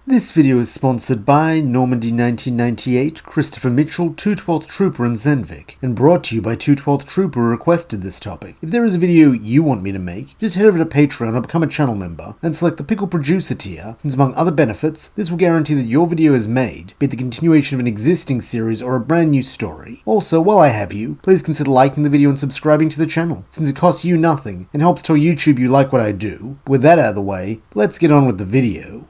This video is sponsored by Normandy 1998, Christopher Mitchell, 212th Trooper and Zenvik, and brought to you by 212th Trooper who requested this topic. If there is a video you want me to make, just head over to Patreon or become a channel member, and select the Pickle Producer tier, since among other benefits, this will guarantee that your video is made, be it the continuation of an existing series or a brand new story. Also, while I have you, please consider liking the video and subscribing to the channel, since it costs you nothing, and helps tell YouTube you like what I do. With that out of the way, let's get on with the video.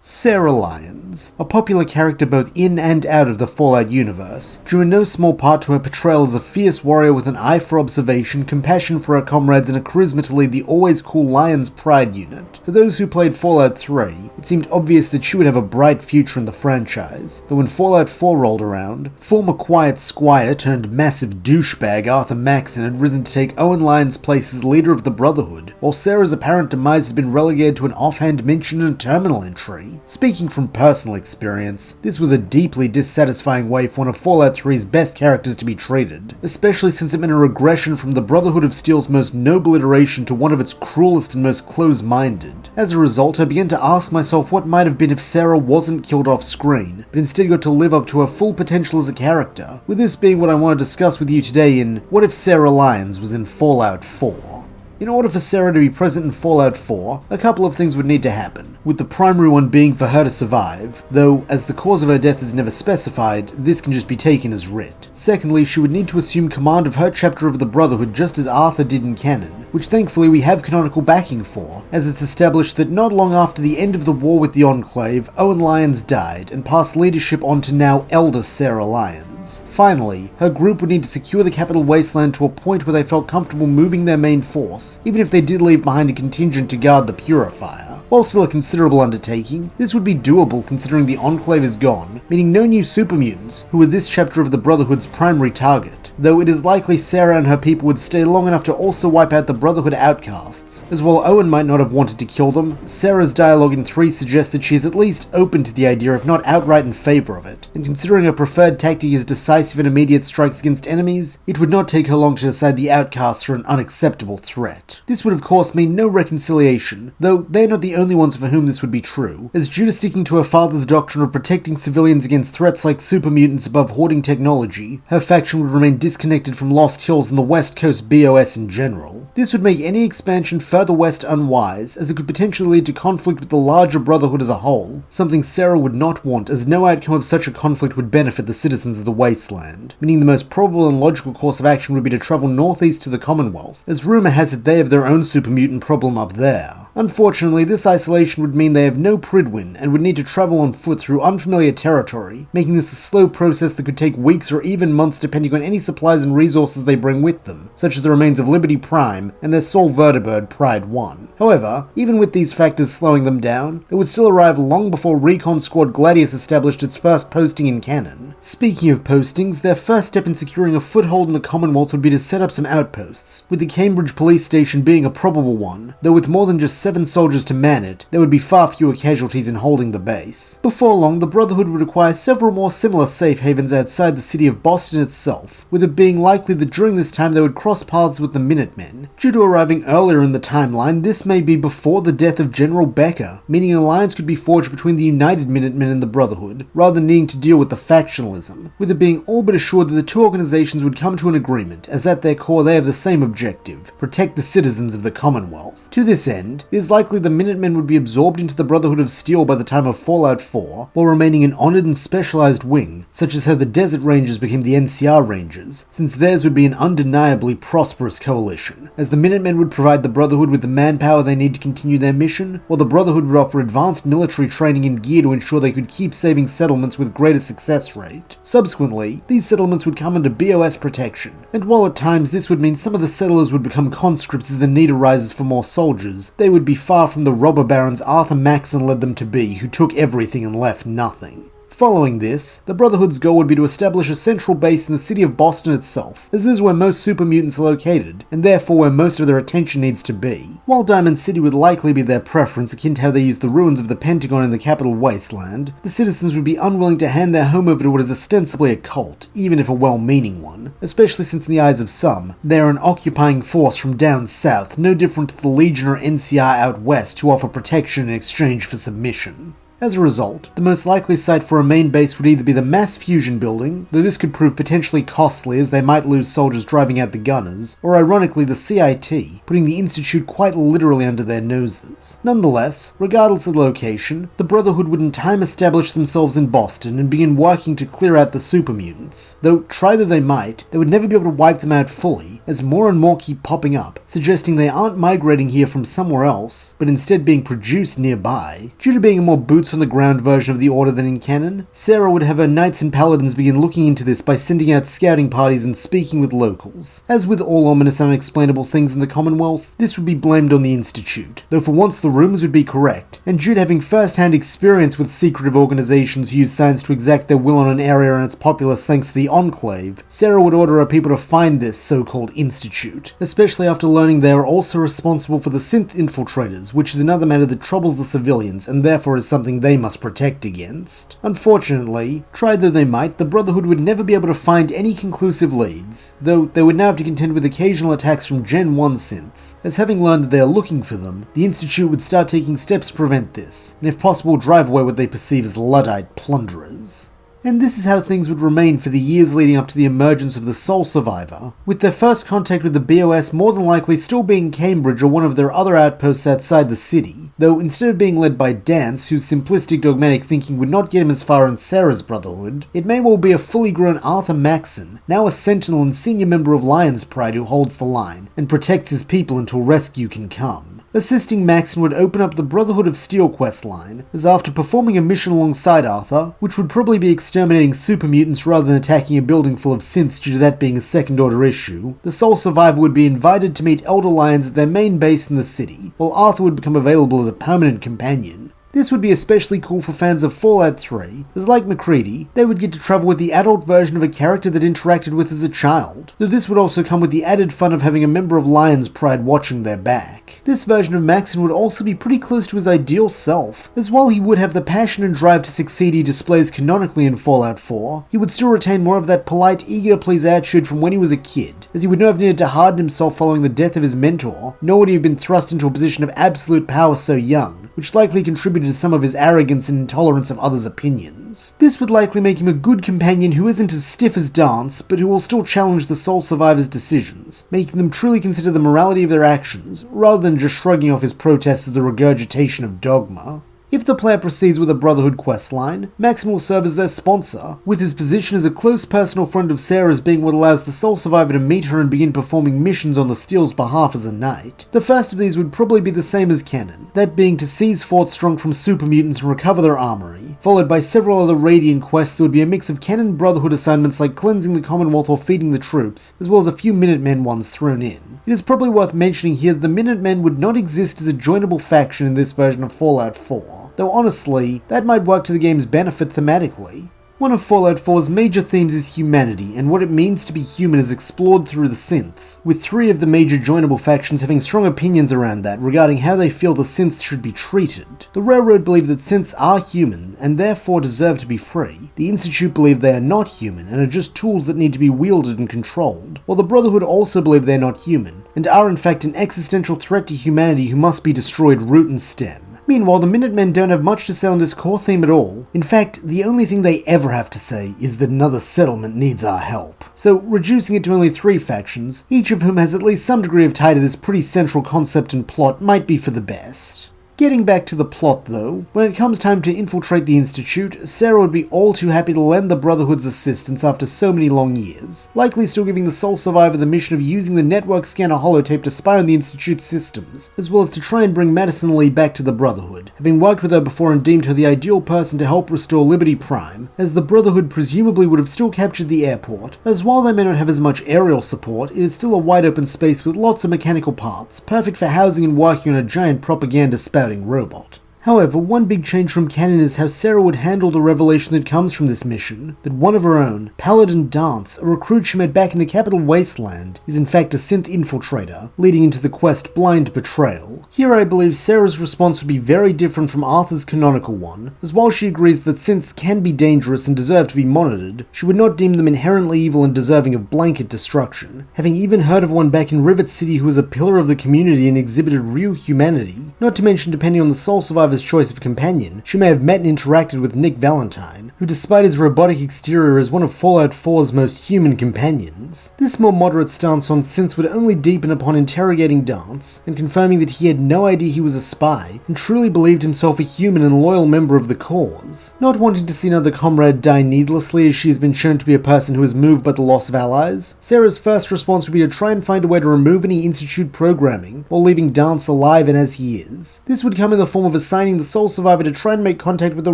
Sarah Lyons, a popular character both in and out of the Fallout universe, drew in no small part to her portrayal as a fierce warrior with an eye for observation, compassion for her comrades, and a charisma to lead the always cool Lions Pride unit. For those who played Fallout 3, it seemed obvious that she would have a bright future in the franchise, though when Fallout 4 rolled around, former quiet squire turned massive douchebag Arthur Maxson had risen to take Owen Lyons' place as leader of the Brotherhood, while Sarah's apparent demise had been relegated to an offhand mention in a terminal entry. Speaking from personal experience, this was a deeply dissatisfying way for one of Fallout 3's best characters to be treated, especially since it meant a regression from the Brotherhood of Steel's most noble iteration to one of its cruelest and most close-minded. As a result, I began to ask myself what might have been if Sarah wasn't killed off screen, but instead got to live up to her full potential as a character, with this being what I want to discuss with you today in What If Sarah Lyons Was in Fallout 4? In order for Sarah to be present in Fallout 4, a couple of things would need to happen, with the primary one being for her to survive, though as the cause of her death is never specified, this can just be taken as writ. Secondly, she would need to assume command of her chapter of the Brotherhood just as Arthur did in canon, which thankfully we have canonical backing for, as it's established that not long after the end of the war with the Enclave, Owen Lyons died and passed leadership on to now elder Sarah Lyons. Finally, her group would need to secure the capital wasteland to a point where they felt comfortable moving their main force, even if they did leave behind a contingent to guard the Purifier. While still a considerable undertaking, this would be doable considering the Enclave is gone, meaning no new super mutants, who were this chapter of the Brotherhood's primary target, though it is likely Sarah and her people would stay long enough to also wipe out the Brotherhood outcasts, as while Owen might not have wanted to kill them, Sarah's dialogue in 3 suggests that she is at least open to the idea if not outright in favor of it, and considering her preferred tactic is decisive and immediate strikes against enemies, it would not take her long to decide the outcasts are an unacceptable threat. This would of course mean no reconciliation, though they are not the only ones for whom this would be true, as due to sticking to her father's doctrine of protecting civilians against threats like super mutants above hoarding technology, her faction would remain disconnected from Lost Hills and the West Coast BOS in general. This would make any expansion further west unwise, as it could potentially lead to conflict with the larger Brotherhood as a whole, something Sarah would not want, as no outcome of such a conflict would benefit the citizens of the Wasteland, meaning the most probable and logical course of action would be to travel northeast to the Commonwealth, as rumour has it they have their own super mutant problem up there. Unfortunately, this isolation would mean they have no Pridwin and would need to travel on foot through unfamiliar territory, making this a slow process that could take weeks or even months depending on any supplies and resources they bring with them, such as the remains of Liberty Prime and their sole vertibird Pride 1. However, even with these factors slowing them down, they would still arrive long before Recon Squad Gladius established its first posting in canon. Speaking of postings, their first step in securing a foothold in the Commonwealth would be to set up some outposts, with the Cambridge police station being a probable one, though with more than just 7 soldiers to man it, there would be far fewer casualties in holding the base. Before long, the Brotherhood would acquire several more similar safe havens outside the city of Boston itself, with it being likely that during this time they would cross paths with the Minutemen. Due to arriving earlier in the timeline, this may be before the death of General Becker, meaning an alliance could be forged between the United Minutemen and the Brotherhood, rather than needing to deal with the factionalism, with it being all but assured that the two organizations would come to an agreement, as at their core they have the same objective: protect the citizens of the Commonwealth. To this end, it is likely the Minutemen would be absorbed into the Brotherhood of Steel by the time of Fallout 4, while remaining an honored and specialized wing, such as how the Desert Rangers became the NCR Rangers, since theirs would be an undeniably prosperous coalition, as the Minutemen would provide the Brotherhood with the manpower they need to continue their mission, while the Brotherhood would offer advanced military training and gear to ensure they could keep saving settlements with greater success rate. Subsequently, these settlements would come under BOS protection, and while at times this would mean some of the settlers would become conscripts as the need arises for more soldiers, they would be far from the robber barons Arthur Maxson led them to be, who took everything and left nothing. Following this, the Brotherhood's goal would be to establish a central base in the city of Boston itself, as this is where most super mutants are located, and therefore where most of their attention needs to be. While Diamond City would likely be their preference, akin to how they used the ruins of the Pentagon in the capital wasteland, the citizens would be unwilling to hand their home over to what is ostensibly a cult, even if a well-meaning one, especially since in the eyes of some, they are an occupying force from down south, no different to the Legion or NCR out west who offer protection in exchange for submission. As a result, the most likely site for a main base would either be the mass fusion building, though this could prove potentially costly as they might lose soldiers driving out the gunners, or ironically the CIT, putting the Institute quite literally under their noses. Nonetheless, regardless of the location, the Brotherhood would in time establish themselves in Boston and begin working to clear out the super mutants. Though, try though they might, they would never be able to wipe them out fully, as more and more keep popping up, suggesting they aren't migrating here from somewhere else, but instead being produced nearby. Due to being a more boots-on-the-ground version of the Order than in canon, Sarah would have her Knights and Paladins begin looking into this by sending out scouting parties and speaking with locals. As with all ominous unexplainable things in the Commonwealth, this would be blamed on the Institute, though for once the rumors would be correct, and due to having first-hand experience with secretive organizations who use science to exact their will on an area and its populace thanks to the Enclave, Sarah would order her people to find this so-called Institute, especially after learning they are also responsible for the synth infiltrators, which is another matter that troubles the civilians and therefore is something they must protect against. Unfortunately, try though they might, the Brotherhood would never be able to find any conclusive leads, though they would now have to contend with occasional attacks from Gen 1 synths, as having learned that they are looking for them, the Institute would start taking steps to prevent this, and if possible drive away what they perceive as Luddite plunderers. And this is how things would remain for the years leading up to the emergence of the Sole Survivor, with their first contact with the BOS more than likely still being Cambridge or one of their other outposts outside the city, though instead of being led by Dance, whose simplistic dogmatic thinking would not get him as far in Sarah's Brotherhood, it may well be a fully grown Arthur Maxon, now a sentinel and senior member of Lion's Pride who holds the line, and protects his people until rescue can come. Assisting Maxon would open up the Brotherhood of Steel questline, as after performing a mission alongside Arthur, which would probably be exterminating super mutants rather than attacking a building full of synths due to that being a second-order issue, the Sole Survivor would be invited to meet Elder Lions at their main base in the city, while Arthur would become available as a permanent companion. This would be especially cool for fans of Fallout 3, as like MacCready, they would get to travel with the adult version of a character that interacted with as a child, though this would also come with the added fun of having a member of Lion's Pride watching their back. This version of Maxon would also be pretty close to his ideal self, as while he would have the passion and drive to succeed he displays canonically in Fallout 4, he would still retain more of that polite, eager-to-please attitude from when he was a kid, as he would not have needed to harden himself following the death of his mentor, nor would he have been thrust into a position of absolute power so young, which likely contributed to some of his arrogance and intolerance of others' opinions. This would likely make him a good companion who isn't as stiff as Dance, but who will still challenge the Sole Survivor's decisions, making them truly consider the morality of their actions, rather than just shrugging off his protests as the regurgitation of dogma. If the player proceeds with a Brotherhood questline, Maxon will serve as their sponsor, with his position as a close personal friend of Sarah's being what allows the Sole Survivor to meet her and begin performing missions on the Steel's behalf as a knight. The first of these would probably be the same as canon, that being to seize Fort Strong from super mutants and recover their armory, followed by several other Radiant quests that would be a mix of canon Brotherhood assignments like cleansing the Commonwealth or feeding the troops, as well as a few Minutemen ones thrown in. It is probably worth mentioning here that the Minutemen would not exist as a joinable faction in this version of Fallout 4. Though honestly, that might work to the game's benefit thematically. One of Fallout 4's major themes is humanity, and what it means to be human is explored through the synths, with 3 of the major joinable factions having strong opinions around that regarding how they feel the synths should be treated. The Railroad believe that synths are human, and therefore deserve to be free. The Institute believe they are not human, and are just tools that need to be wielded and controlled, while the Brotherhood also believe they are not human, and are in fact an existential threat to humanity who must be destroyed root and stem. Meanwhile, the Minutemen don't have much to say on this core theme at all. In fact, the only thing they ever have to say is that another settlement needs our help. So, reducing it to only 3 factions, each of whom has at least some degree of tie to this pretty central concept and plot, might be for the best. Getting back to the plot though, when it comes time to infiltrate the Institute, Sarah would be all too happy to lend the Brotherhood's assistance after so many long years, likely still giving the Sole Survivor the mission of using the network scanner holotape to spy on the Institute's systems, as well as to try and bring Madison Lee back to the Brotherhood, having worked with her before and deemed her the ideal person to help restore Liberty Prime, as the Brotherhood presumably would have still captured the airport, as while they may not have as much aerial support, it is still a wide open space with lots of mechanical parts, perfect for housing and working on a giant propaganda spouting robot. However, one big change from canon is how Sarah would handle the revelation that comes from this mission, that one of her own, Paladin Dance, a recruit she met back in the capital wasteland, is in fact a synth infiltrator, leading into the quest Blind Betrayal. Here I believe Sarah's response would be very different from Arthur's canonical one, as while she agrees that synths can be dangerous and deserve to be monitored, she would not deem them inherently evil and deserving of blanket destruction, having even heard of one back in Rivet City who was a pillar of the community and exhibited real humanity, not to mention depending on the Sole Survivor Survivor's choice of companion, she may have met and interacted with Nick Valentine, who despite his robotic exterior is one of Fallout 4's most human companions. This more moderate stance on synths would only deepen upon interrogating Dance and confirming that he had no idea he was a spy and truly believed himself a human and loyal member of the cause. Not wanting to see another comrade die needlessly as she has been shown to be a person who is moved by the loss of allies, Sarah's first response would be to try and find a way to remove any Institute programming while leaving Dance alive and as he is. This would come in the form of assigning the sole survivor to try and make contact with the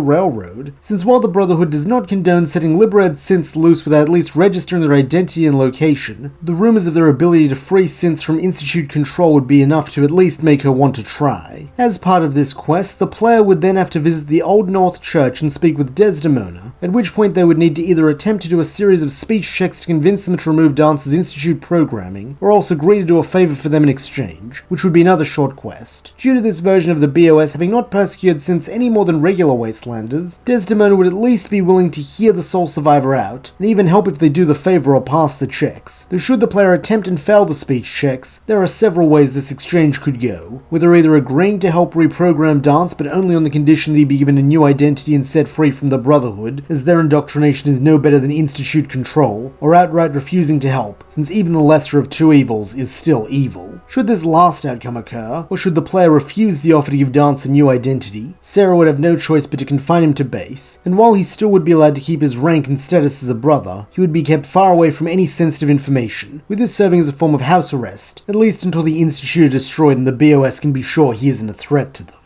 Railroad, since while the Brotherhood does not condone setting liberated synths loose without at least registering their identity and location, the rumors of their ability to free synths from Institute control would be enough to at least make her want to try. As part of this quest, the player would then have to visit the Old North Church and speak with Desdemona, at which point they would need to either attempt to do a series of speech checks to convince them to remove Dance's Institute programming, or else agree to do a favor for them in exchange, which would be another short quest. Due to this version of the BOS having not persecuted synths any more than regular Wastelanders, Desdemona would at least be willing to hear the sole survivor out, and even help if they do the favor or pass the checks. Though should the player attempt and fail the speech checks, there are several ways this exchange could go, with her either agreeing to help reprogram Dance but only on the condition that he be given a new identity and set free from the Brotherhood, as their indoctrination is no better than Institute control, or outright refusing to help, since even the lesser of two evils is still evil. Should this last outcome occur, or should the player refuse the offer to give Dance a new identity, Sarah would have no choice but to confine him to base, and while he still would be allowed to keep his rank and status as a brother, he would be kept far away from any sensitive information, with this serving as a form of house arrest, at least until the Institute are destroyed and the BOS can be sure he isn't a threat to them.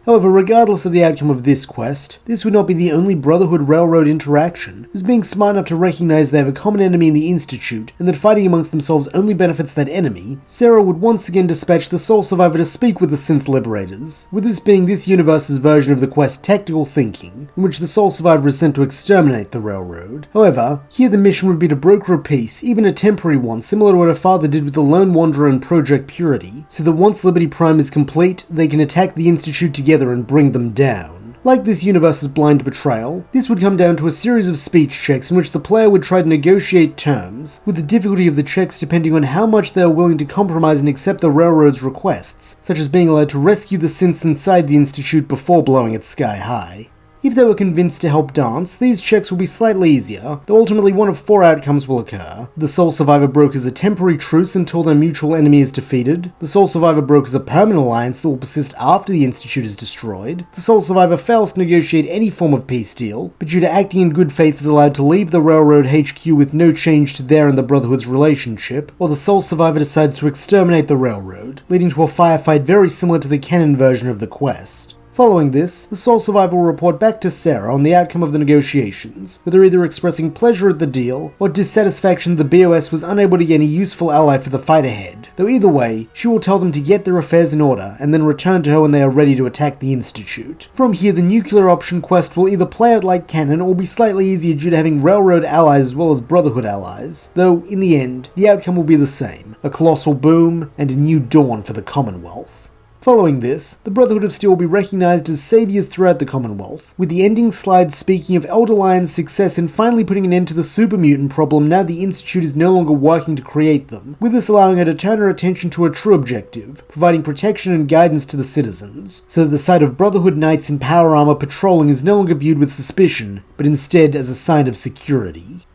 However, regardless of the outcome of this quest, this would not be the only Brotherhood Railroad interaction, as being smart enough to recognize they have a common enemy in the Institute, and that fighting amongst themselves only benefits that enemy, Sarah would once again dispatch the sole survivor to speak with the Synth Liberators, with this being this universe's version of the quest Tactical Thinking, in which the sole survivor is sent to exterminate the Railroad. However, here the mission would be to broker a peace, even a temporary one, similar to what her father did with the Lone Wanderer and Project Purity, so that once Liberty Prime is complete, they can attack the Institute together and bring them down. Like this universe's blind betrayal, this would come down to a series of speech checks in which the player would try to negotiate terms, with the difficulty of the checks depending on how much they are willing to compromise and accept the Railroad's requests, such as being allowed to rescue the synths inside the Institute before blowing it sky high. If they were convinced to help Dance, these checks will be slightly easier, though ultimately one of four outcomes will occur. The sole survivor brokers a temporary truce until their mutual enemy is defeated, the sole survivor brokers a permanent alliance that will persist after the Institute is destroyed, the sole survivor fails to negotiate any form of peace deal, but due to acting in good faith is allowed to leave the Railroad HQ with no change to their and the Brotherhood's relationship, or the sole survivor decides to exterminate the Railroad, leading to a firefight very similar to the canon version of the quest. Following this, the sole survivor will report back to Sarah on the outcome of the negotiations, with her either expressing pleasure at the deal, or dissatisfaction that the BOS was unable to get any useful ally for the fight ahead, though either way, she will tell them to get their affairs in order, and then return to her when they are ready to attack the Institute. From here, the nuclear option quest will either play out like canon, or be slightly easier due to having Railroad allies as well as Brotherhood allies, though, in the end, the outcome will be the same, a colossal boom, and a new dawn for the Commonwealth. Following this, the Brotherhood of Steel will be recognized as saviors throughout the Commonwealth, with the ending slide speaking of Elder Lyon's success in finally putting an end to the super mutant problem now the Institute is no longer working to create them, with this allowing her to turn her attention to her true objective, providing protection and guidance to the citizens, so that the sight of Brotherhood knights in power armor patrolling is no longer viewed with suspicion, but instead as a sign of security.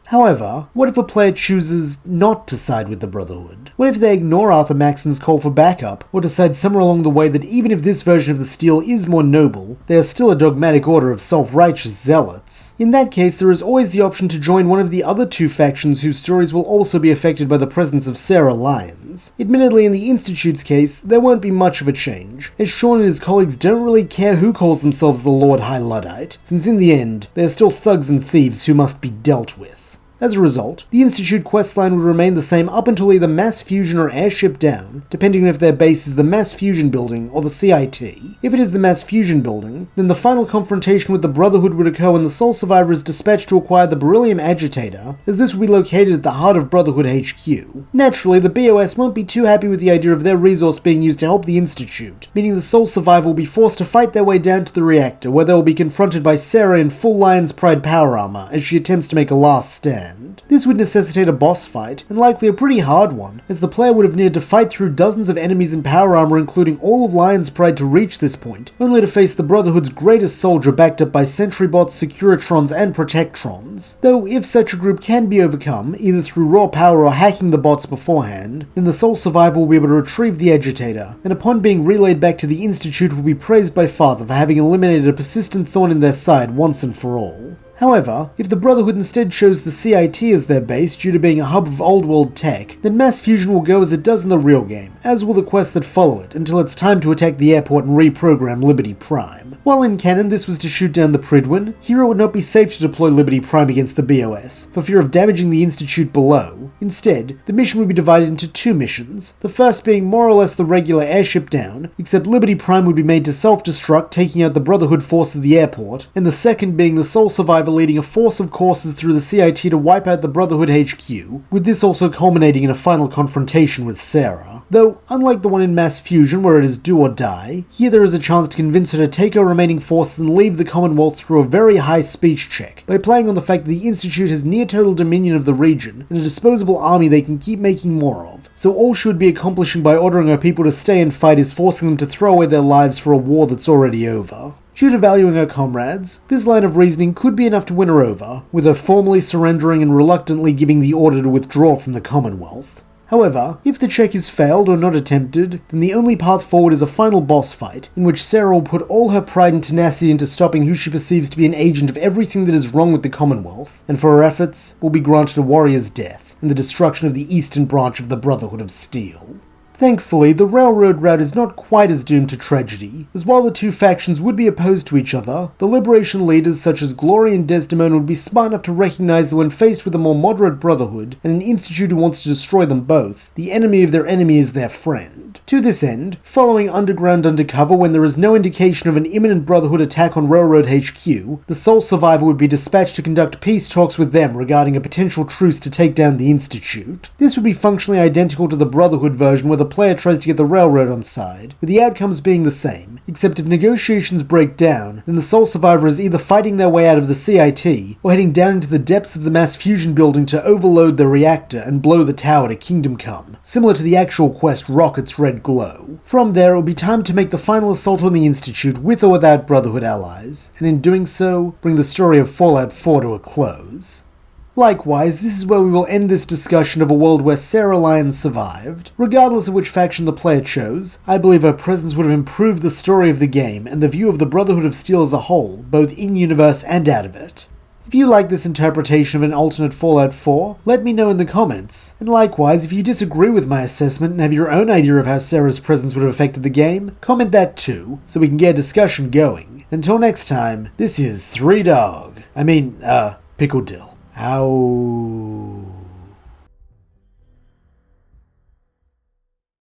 However, what if a player chooses not to side with the Brotherhood? What if they ignore Arthur Maxon's call for backup, or decide somewhere along the way that even if this version of the Steel is more noble, they are still a dogmatic order of self-righteous zealots? In that case, there is always the option to join one of the other two factions whose stories will also be affected by the presence of Sarah Lyons. Admittedly, in the Institute's case, there won't be much of a change, as Sean and his colleagues don't really care who calls themselves the Lord High Luddite, since in the end, they are still thugs and thieves who must be dealt with. As a result, the Institute questline would remain the same up until either Mass Fusion or Airship Down, depending on if their base is the Mass Fusion Building or the CIT. If it is the Mass Fusion Building, then the final confrontation with the Brotherhood would occur when the sole survivor is dispatched to acquire the Beryllium Agitator, as this would be located at the heart of Brotherhood HQ. Naturally, the BOS won't be too happy with the idea of their resource being used to help the Institute, meaning the sole survivor will be forced to fight their way down to the reactor, where they will be confronted by Sarah in full Lion's Pride power armor as she attempts to make a last stand. beforehand. This would necessitate a boss fight, and likely a pretty hard one, as the player would have needed to fight through dozens of enemies in power armor including all of Lion's Pride to reach this point, only to face the Brotherhood's greatest soldier backed up by sentry bots, securitrons, and protectrons. Though if such a group can be overcome, either through raw power or hacking the bots beforehand, then the sole survivor will be able to retrieve the agitator, and upon being relayed back to the Institute will be praised by Father for having eliminated a persistent thorn in their side once and for all. However, if the Brotherhood instead chose the CIT as their base due to being a hub of old world tech, then mass fusion will go as it does in the real game, as will the quests that follow it, until it's time to attack the airport and reprogram Liberty Prime. While in canon this was to shoot down the Pridwin, here it would not be safe to deploy Liberty Prime against the BOS, for fear of damaging the Institute below. Instead, the mission would be divided into two missions, the first being more or less the regular airship down, except Liberty Prime would be made to self-destruct, taking out the Brotherhood force at the airport, and the second being the sole survivor leading a force of courses through the CIT to wipe out the Brotherhood HQ, with this also culminating in a final confrontation with Sarah. Though, unlike the one in Mass Fusion where it is do or die, here there is a chance to convince her to take her remaining forces and leave the Commonwealth through a very high speech check, by playing on the fact that the Institute has near total dominion of the region, and a disposable army they can keep making more of, so all she would be accomplishing by ordering her people to stay and fight is forcing them to throw away their lives for a war that's already over. Due to valuing her comrades, this line of reasoning could be enough to win her over, with her formally surrendering and reluctantly giving the order to withdraw from the Commonwealth. However, if the check is failed or not attempted, then the only path forward is a final boss fight, in which Sarah will put all her pride and tenacity into stopping who she perceives to be an agent of everything that is wrong with the Commonwealth, and for her efforts will be granted a warrior's death, and the destruction of the eastern branch of the Brotherhood of Steel. Thankfully, the railroad route is not quite as doomed to tragedy, as while the two factions would be opposed to each other, the liberation leaders such as Glory and Desdemona would be smart enough to recognize that when faced with a more moderate Brotherhood, and an institute who wants to destroy them both, the enemy of their enemy is their friend. To this end, following underground undercover when there is no indication of an imminent Brotherhood attack on Railroad HQ, the sole survivor would be dispatched to conduct peace talks with them regarding a potential truce to take down the Institute. This would be functionally identical to the Brotherhood version where the player tries to get the railroad on side, with the outcomes being the same, except if negotiations break down, then the sole survivor is either fighting their way out of the CIT, or heading down into the depths of the mass fusion building to overload the reactor and blow the tower to Kingdom Come, similar to the actual quest Rocket's Red Glow. From there, it will be time to make the final assault on the Institute with or without Brotherhood allies, and in doing so, bring the story of Fallout 4 to a close. Likewise, this is where we will end this discussion of a world where Sarah Lyons survived. Regardless of which faction the player chose, I believe her presence would have improved the story of the game and the view of the Brotherhood of Steel as a whole, both in-universe and out of it. If you like this interpretation of an alternate Fallout 4, let me know in the comments. And likewise, if you disagree with my assessment and have your own idea of how Sarah's presence would have affected the game, comment that too, so we can get a discussion going. Until next time, this is Pickle Dill. Out.